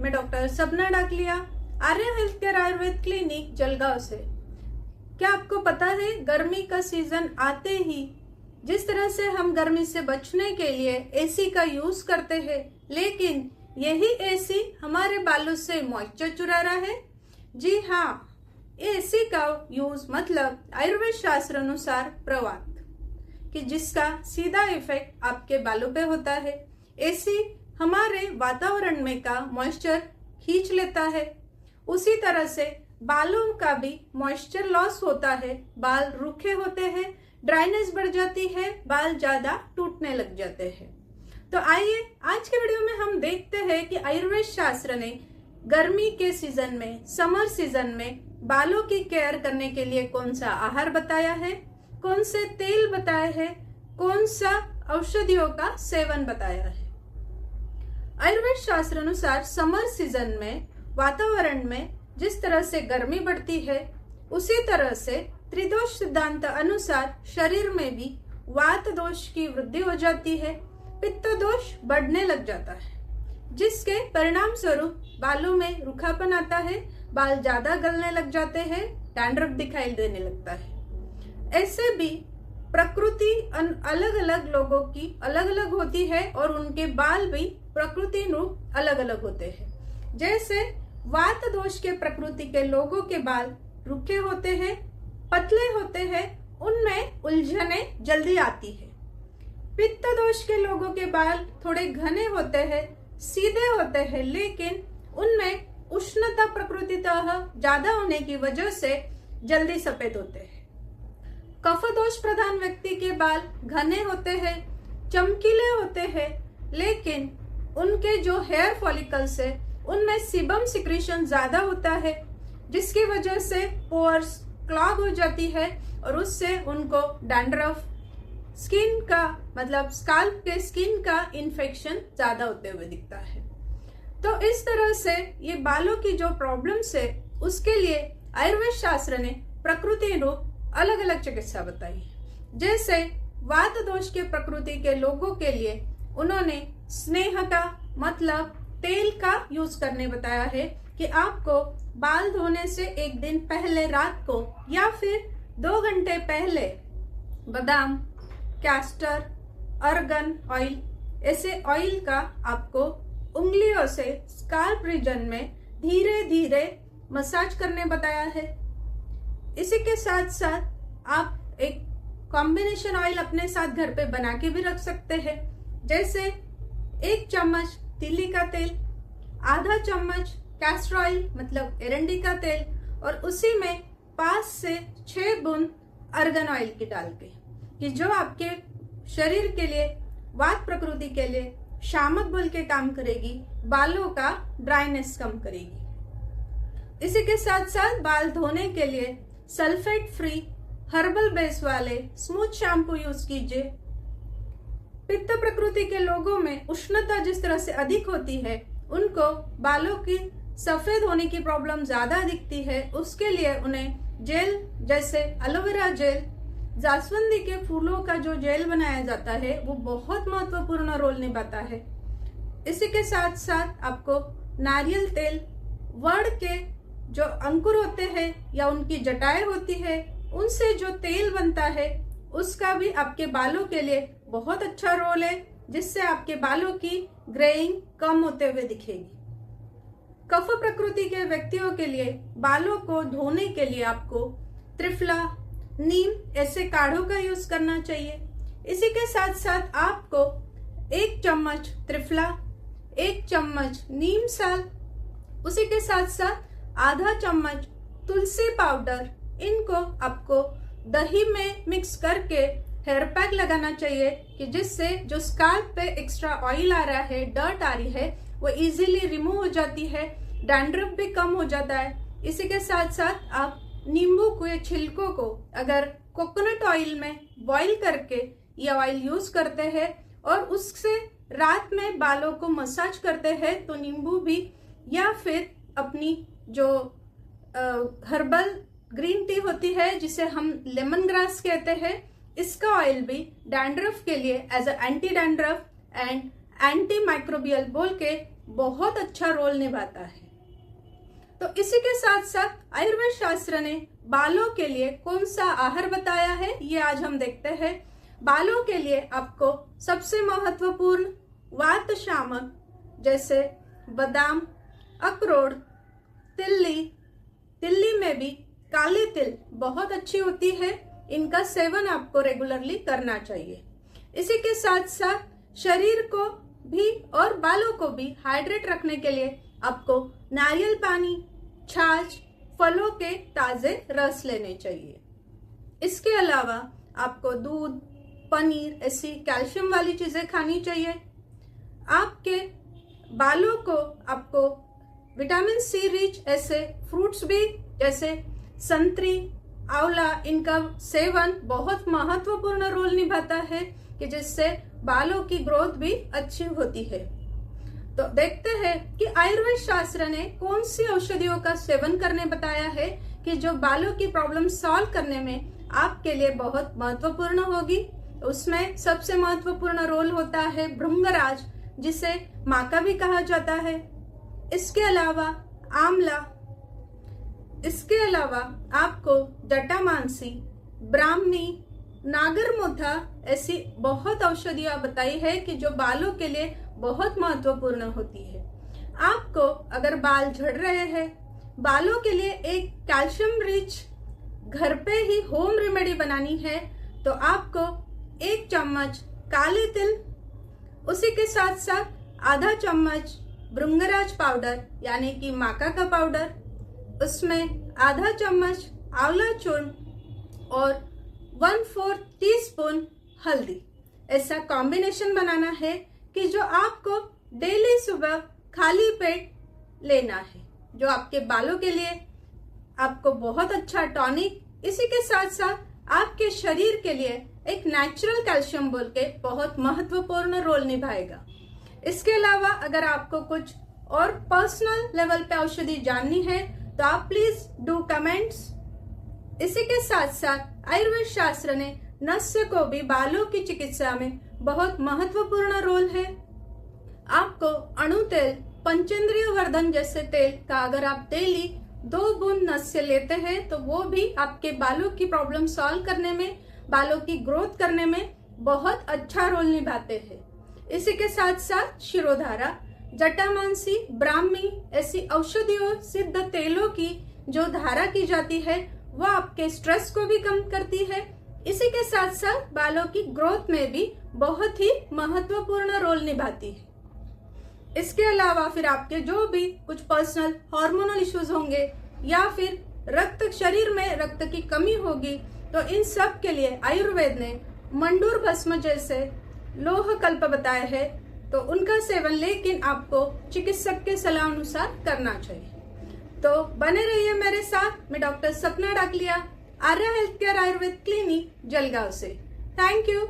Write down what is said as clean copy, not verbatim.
मैं doctor Sapna Dakliya, Arya health care Ayurveda clinic Jalgaon से। क्या आपको पता है गर्मी का सीजन आते ही जिस तरह से हम गर्मी से बचने के लिए एसी का यूज करते हैं, लेकिन यही एसी हमारे बालों से मॉइस्चर चुरा रहा है। जी हाँ, एसी का यूज मतलब आयुर्वेद शास्त्र अनुसार प्रवात, कि जिसका सीधा इफेक्ट आपके बालों पे होता है। एसी हमारे वातावरण में का मॉइस्चर खींच लेता है, उसी तरह से बालों का भी मॉइस्चर लॉस होता है, बाल रूखे होते हैं, ड्राइनेस बढ़ जाती है, बाल ज्यादा टूटने लग जाते हैं। तो आइए आज के वीडियो में हम देखते हैं कि आयुर्वेद शास्त्र ने गर्मी के सीजन में, समर सीजन में बालों की केयर करने के लिए कौन सा आहार बताया है, कौन से तेल बताए हैं, कौन सा औषधियों का सेवन बताया है। आयुर्वेद शास्त्र अनुसार समर सीजन में वातावरण में जिस तरह से गर्मी बढ़ती है, उसी तरह से त्रिदोष सिद्धांत अनुसार शरीर में भी वात दोष की वृद्धि हो जाती है, पित्त दोष बढ़ने लग जाता है, जिसके परिणाम स्वरूप बालों में रूखापन आता है, बाल ज्यादा गलने लग जाते हैं, डैंड्रफ दिखाई देने लगता है। ऐसे भी प्रकृति अलग अलग लोगों की अलग अलग होती है और उनके बाल भी प्रकृति रूप अलग अलग होते हैं। जैसे वात दोष के प्रकृति के लोगों के बाल रूखे होते हैं, पतले होते हैं, उनमें उलझने जल्दी आती है। पित्त दोष के लोगों के बाल थोड़े घने होते हैं, सीधे होते हैं, लेकिन उनमें उष्णता प्रकृतितः ज्यादा होने की वजह से जल्दी सफेद होते हैं। कफ दोष प्रधान व्यक्ति के बाल घने होते हैं, चमकीले होते हैं, लेकिन उनके जो हेयर फॉलिकल्स है उनमें सीबम सिक्रीशन ज्यादा होता है, जिसकी वजह से पोर्स क्लॉग हो जाती है और उससे उनको डैंड्रफ, स्किन का मतलब स्काल्प के स्किन का इन्फेक्शन ज्यादा होते हुए दिखता है। तो इस तरह से ये बालों की जो प्रॉब्लम्स है उसके लिए आयुर्वेद शास्त्र ने प्रकृति रूप अलग अलग चिकित्सा बताई है। जैसे वात दोष के प्रकृति के लोगों के लिए उन्होंने स्नेह का मतलब तेल का यूज करने बताया है, कि आपको बाल धोने से एक दिन पहले रात को या फिर 2 घंटे पहले बादाम, कैस्टर, अर्गन ऑयल, ऐसे ऑयल का आपको उंगलियों से स्काल्प रीजन में धीरे धीरे मसाज करने बताया है। इसी के साथ साथ आप एक कॉम्बिनेशन ऑयल अपने साथ घर पे बना के भी रख सकते हैं। जैसे 1 चम्मच तिली का तेल, आधा चम्मच कैस्टर ऑयल मतलब एरंडी का तेल, और उसी में 5 से 6 बूंद अर्गन ऑयल की डाल के, कि जो आपके शरीर के लिए, वात प्रकृति के लिए शामक बल के काम करेगी, बालों का ड्राइनेस कम करेगी। इसी के साथ साथ बाल धोने के लिए सल्फेट फ्री हर्बल बेस वाले स्मूथ शैम्पू यूज कीजिए। पित्त प्रकृति के लोगों में उष्णता जिस तरह से अधिक होती है, उनको बालों की सफेद होने की प्रॉब्लम ज्यादा दिखती है, उसके लिए उन्हें जेल जैसे एलोवेरा जेल, जास्वंदी के फूलों का जो जेल बनाया जाता है वो बहुत महत्वपूर्ण रोल निभाता है। इसी के साथ साथ आपको नारियल तेल, वड़ के जो अंकुर होते हैं या उनकी जटाएं होती है, उनसे जो तेल बनता है उसका भी आपके बालों के लिए बहुत अच्छा रोल है, जिससे आपके बालों की ग्रेइंग कम होते हुए दिखेगी। कफ प्रकृति के व्यक्तियों के लिए बालों को धोने के लिए आपको त्रिफला, नीम ऐसे काढ़ों का यूज करना चाहिए। इसी के साथ साथ आपको 1 चम्मच त्रिफला, 1 चम्मच नीम साल, उसी के साथ साथ आधा चम्मच तुलसी पाउडर, इनको आपको दही में मिक्स करके हेयर पैक लगाना चाहिए, कि जिससे जो स्काल्प पे एक्स्ट्रा ऑयल आ रहा है, डर्ट आ रही है, वो इजीली रिमूव हो जाती है, डैंड्रफ भी कम हो जाता है। इसी के साथ साथ आप नींबू के छिलकों को अगर कोकोनट ऑयल में बॉईल करके ये ऑयल यूज करते हैं और उससे रात में बालों को मसाज करते हैं, तो नींबू भी या फिर अपनी जो हर्बल ग्रीन टी होती है जिसे हम लेमन ग्रास कहते हैं, इसका ऑयल भी डैंड्रफ के लिए as a anti dandruff and anti microbial बोल के बहुत अच्छा रोल निभाता है। तो इसी के साथ साथ आयुर्वेद शास्त्र ने बालों के लिए कौन सा आहार बताया है ये आज हम देखते हैं। बालों के लिए आपको सबसे महत्वपूर्ण वात शामक जैसे बादाम, अखरोट, तिल्ली में भी काली तिल बहुत अच्छी होती है, इनका सेवन आपको रेगुलरली करना चाहिए। इसी के साथ साथ शरीर को भी और बालों को भी हाइड्रेट रखने के लिए आपको नारियल पानी, छाछ, फलों के ताजे रस लेने चाहिए। इसके अलावा आपको दूध, पनीर ऐसी कैल्शियम वाली चीजें खानी चाहिए। आपके बालों को आपको विटामिन सी रिच ऐसे फ्रूट्स भी जैसे संतरी, आंवला, इनका सेवन बहुत महत्वपूर्ण रोल निभाता है कि जिससे बालों की ग्रोथ भी अच्छी होती है। तो देखते हैं कि आयुर्वेद शास्त्र ने कौन सी औषधियों का सेवन करने बताया है कि जो बालों की प्रॉब्लम सॉल्व करने में आपके लिए बहुत महत्वपूर्ण होगी। उसमें सबसे महत्वपूर्ण रोल होता है भृंगराज, जिसे माका भी कहा जाता है। इसके अलावा आंवला, इसके अलावा आपको जटामांसी, ब्राह्मी, नागरमोथा ऐसी बहुत औषधियां बताई है कि जो बालों के लिए बहुत महत्वपूर्ण होती है। आपको अगर बाल झड़ रहे हैं, बालों के लिए एक कैल्शियम रिच घर पे ही होम रेमेडी बनानी है तो आपको 1 चम्मच काले तिल, उसी के साथ साथ आधा चम्मच भृंगराज पाउडर यानी कि माका का पाउडर, उसमें आधा चम्मच आंवला चूर्ण और 1/4 टीस्पून हल्दी, ऐसा कॉम्बिनेशन बनाना है कि जो आपको डेली सुबह खाली पेट लेना है, जो आपके बालों के लिए आपको बहुत अच्छा टॉनिक, इसी के साथ साथ आपके शरीर के लिए एक नेचुरल कैल्शियम बोल के बहुत महत्वपूर्ण रोल निभाएगा। इसके अलावा अगर आपको कुछ और पर्सनल लेवल पे औषधि जाननी है तो आप प्लीज डू कमेंट्स। इसी के साथ साथ आयुर्वेद शास्त्र ने नस्य को भी बालों की चिकित्सा में बहुत महत्वपूर्ण रोल है। आपको अणु तेल, पंचेंद्रिय वर्धन जैसे तेल का अगर आप डेली 2 बूंद नस्य लेते हैं तो वो भी आपके बालों की प्रॉब्लम सॉल्व करने में, बालों की ग्रोथ करने में बहुत अच्छा रोल निभाते हैं। इसी के साथ साथ शिरोधारा, जटामांसी, ब्राह्मी ऐसी औषधियों, सिद्ध तेलों की जो धारा की जाती है वो आपके स्ट्रेस को भी कम करती है। इसी के साथ साथ बालों की ग्रोथ में भी बहुत ही महत्वपूर्ण रोल निभाती है। इसके अलावा फिर आपके जो भी कुछ पर्सनल हार्मोनल इश्यूज होंगे या फिर शरीर में रक्त की कमी होगी तो इन सब के लिए आयुर्वेद ने मंडूर भस्म जैसे लोह कल्प बताया है, तो उनका सेवन लेकिन आपको चिकित्सक के सलाह अनुसार करना चाहिए। तो बने रहिए मेरे साथ। मैं doctor Sapna Dakliya, Arya health care Ayurveda clinic, Jalgaon से। Thank you.